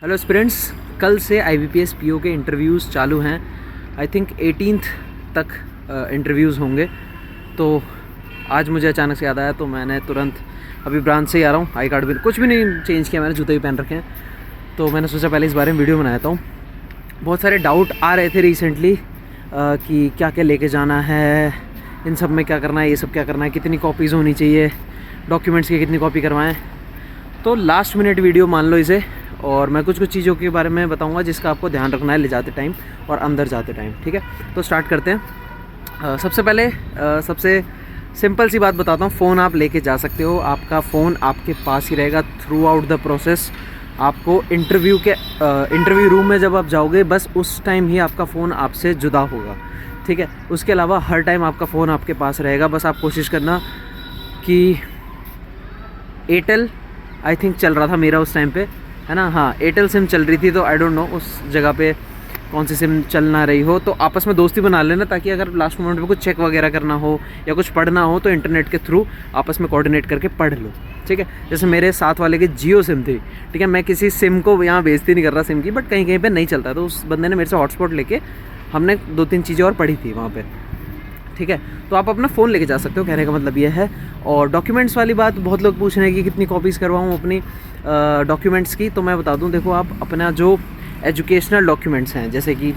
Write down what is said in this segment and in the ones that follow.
Hello aspirants, कल से IBPS PO के इंटरव्यूज़ चालू हैं। आई थिंक 18th तक इंटरव्यूज़ होंगे। तो आज मुझे अचानक से याद आया तो मैंने तुरंत अभी ब्रांच से ही आ रहा हूँ। आई कार्ड भी कुछ भी नहीं चेंज किया, मैंने जूते भी पहन रखे हैं। तो मैंने सोचा पहले इस बारे में वीडियो बनाता हूँ। बहुत सारे डाउट आ रहे थे रिसेंटली कि क्या क्या लेके जाना है, इन सब में क्या करना है, ये सब क्या करना है, कितनी कॉपीज़ होनी चाहिए, डॉक्यूमेंट्स की कितनी कॉपी करवाएं। तो लास्ट मिनट वीडियो मान लो इसे, और मैं कुछ चीज़ों के बारे में बताऊंगा जिसका आपको ध्यान रखना है ले जाते टाइम और अंदर जाते टाइम। ठीक है, तो स्टार्ट करते हैं। सबसे पहले सबसे सिंपल सी बात बताता हूँ। फ़ोन आप लेके जा सकते हो, आपका फ़ोन आपके पास ही रहेगा थ्रू आउट द प्रोसेस। आपको इंटरव्यू रूम में जब आप जाओगे बस उस टाइम ही आपका फ़ोन आपसे जुदा होगा। ठीक है, उसके अलावा हर टाइम आपका फ़ोन आपके पास रहेगा। बस आप कोशिश करना कि एयरटेल आई थिंक चल रहा था मेरा उस टाइम पे, है ना। हाँ, एयरटेल सिम चल रही थी, तो आई डोंट नो उस जगह पे कौन सी सिम चल ना रही हो। तो आपस में दोस्ती बना लेना, ताकि अगर लास्ट मोमेंट पे कुछ चेक वगैरह करना हो या कुछ पढ़ना हो तो इंटरनेट के थ्रू आपस में कोऑर्डिनेट करके पढ़ लो। ठीक है, जैसे मेरे साथ वाले की जियो सिम थी। ठीक है, मैं किसी सिम को यहाँ बेइज्जती नहीं कर रहा सिम की, बट कहीं कहीं पर नहीं चलता, तो उस बंदे ने मेरे से हॉटस्पॉट लेके हमने 2-3 चीज़ें और पढ़ी थी वहाँ पर। ठीक है, तो आप अपना फ़ोन लेके जा सकते हो, कहने का मतलब ये है। और डॉक्यूमेंट्स वाली बात, बहुत लोग पूछ रहे हैं कि कितनी कॉपीज़ करवाऊँ अपनी डॉक्यूमेंट्स की। तो मैं बता दूं, देखो आप अपना जो एजुकेशनल डॉक्यूमेंट्स हैं, जैसे कि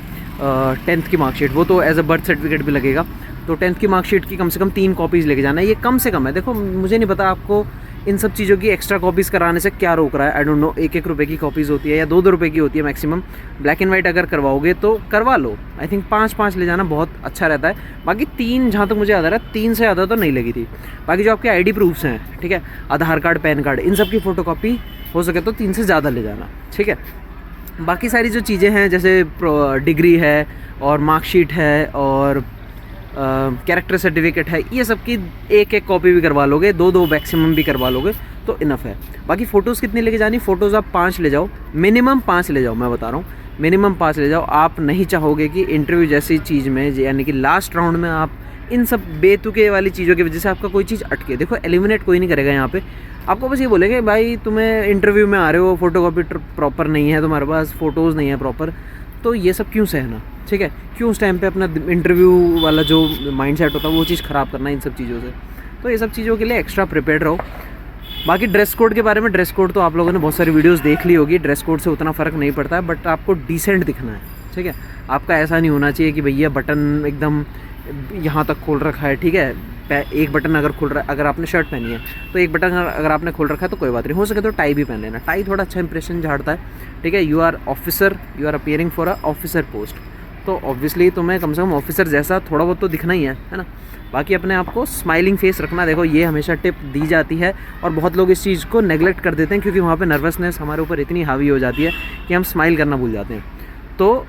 10th की मार्कशीट, वो तो एज अ बर्थ सर्टिफिकेट भी लगेगा। तो 10th की मार्कशीट की कम से कम 3 कॉपीज़ लेके जाना है, ये कम से कम है। देखो मुझे नहीं पता आपको इन सब चीज़ों की एक्स्ट्रा कॉपीज़ कराने से क्या रोक रहा है, आई डोंट नो। 1-1 रुपये की कॉपीज़ होती है या 2-2 रुपये की होती है मैक्सिमम। ब्लैक एंड वाइट अगर करवाओगे तो करवा लो। आई थिंक 5-5 ले जाना बहुत अच्छा रहता है। बाकी 3, जहाँ तक मुझे याद आ रहा है, 3 से ज़्यादा तो नहीं लगी थी। बाकी जो आपके ID प्रूफ्स हैं, ठीक है, आधार कार्ड, पैन कार्ड, इन सब की फ़ोटोकॉपी हो सके तो 3 से ज़्यादा ले जाना। ठीक है, बाकी सारी जो चीज़ें हैं, जैसे डिग्री है और मार्कशीट है और कैरेक्टर सर्टिफिकेट है, ये सब की 1-1 कॉपी भी करवा लोगे, 2-2 मैक्सिमम भी करवा लोगे तो इनफ है। बाकी फ़ोटोज़ कितनी लेके जानी, फ़ोटोज़ आप 5 ले जाओ, मिनिमम 5 ले जाओ। मैं बता रहा हूँ मिनिमम 5 ले जाओ। आप नहीं चाहोगे कि इंटरव्यू जैसी चीज़ में, यानी कि लास्ट राउंड में, आप इन सब बेतुके वाली चीज़ों की वजह से आपका कोई चीज़ अटके। देखो एलिमिनेट कोई नहीं करेगा यहाँ पे, आपको बस ये बोलेंगे भाई तुम्हें इंटरव्यू में आ रहे हो, फोटोकॉपी प्रॉपर नहीं है, तुम्हारे पास फ़ोटोज़ नहीं है प्रॉपर, तो ये सब क्यों सहना। ठीक है, क्यों उस टाइम पे अपना इंटरव्यू वाला जो माइंडसेट होता है वो चीज़ ख़राब करना इन सब चीज़ों से। तो ये सब चीज़ों के लिए एक्स्ट्रा प्रिपेयर्ड रहो। बाकी ड्रेस कोड के बारे में, ड्रेस कोड तो आप लोगों ने बहुत सारी वीडियोस देख ली होगी। ड्रेस कोड से उतना फ़र्क नहीं पड़ता है, बट आपको डिसेंट दिखना है। ठीक है, आपका ऐसा नहीं होना चाहिए कि भैया बटन एकदम यहाँ तक खोल रखा है। ठीक है, एक बटन अगर खुल रहा है, अगर आपने शर्ट पहनी है तो एक बटन अगर आपने खोल रखा है तो कोई बात नहीं, हो सके तो टाई भी पहन लेना। टाई थोड़ा अच्छा इंप्रेशन झाड़ता है। ठीक है, you are officer, you are appearing for a officer post, तो ऑब्वियसली तुम्हें कम से कम ऑफिसर जैसा थोड़ा बहुत तो दिखना ही है ना। बाकी अपने आप को स्माइलिंग फेस रखना। देखो ये हमेशा टिप दी जाती है और बहुत लोग इस चीज़ को नेगलेक्ट कर देते हैं, क्योंकि वहाँ पे नर्वसनेस हमारे ऊपर इतनी हावी हो जाती है कि हम स्माइल करना भूल जाते हैं। तो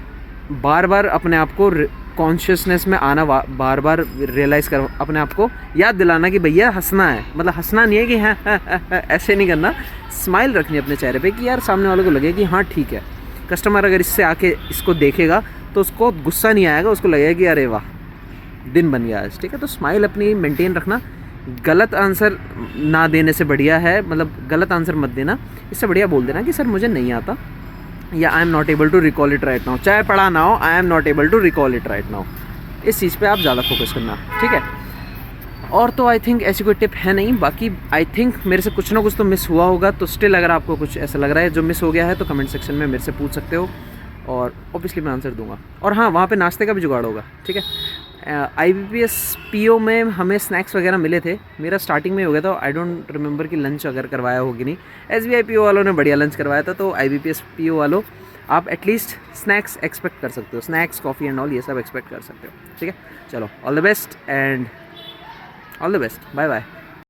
बार बार अपने आप को कॉन्शियसनेस में आना, बार बार रियलाइज़ कर, अपने आप को याद दिलाना कि भैया हंसना है। मतलब हंसना नहीं है कि हाँ ऐसे नहीं करना, स्माइल रखनी अपने चेहरे पे कि यार सामने वाले को लगे कि हाँ ठीक है। कस्टमर अगर इससे आके इसको देखेगा तो उसको गुस्सा नहीं आएगा, उसको लगेगा कि अरे वाह दिन बन गया आज। ठीक है, तो स्माइल अपनी मेंटेन रखना। गलत आंसर ना देने से बढ़िया है, मतलब गलत आंसर मत देना, इससे बढ़िया बोल देना कि सर मुझे नहीं आता, या I am not able to recall it right now. चाहे पढ़ा ना हो, I am not able to recall it right now. इस चीज़ पे आप ज़्यादा फोकस करना। ठीक है, और तो आई थिंक ऐसी कोई टिप है नहीं। बाकी आई थिंक मेरे से कुछ ना कुछ तो मिस हुआ होगा, तो स्टिल अगर आपको कुछ ऐसा लग रहा है जो मिस हो गया है तो कमेंट सेक्शन में मेरे से पूछ सकते हो और ऑब्वियसली मैं आंसर दूंगा। और हाँ, वहाँ पे नाश्ते का भी जुगाड़ होगा। ठीक है, IBPS PO में हमें स्नैक्स वगैरह मिले थे। मेरा स्टार्टिंग में हो गया था, आई डोंट रिमेंबर कि लंच अगर करवाया होगी नहीं। SBI PO वालों ने बढ़िया लंच करवाया था, तो IBPS PO वालों आप एटलीस्ट स्नैक्स एक्सपेक्ट कर सकते हो। स्नैक्स, कॉफ़ी एंड ऑल ये सब एक्सपेक्ट कर सकते हो। ठीक है, चलो all the best and all the best, bye bye.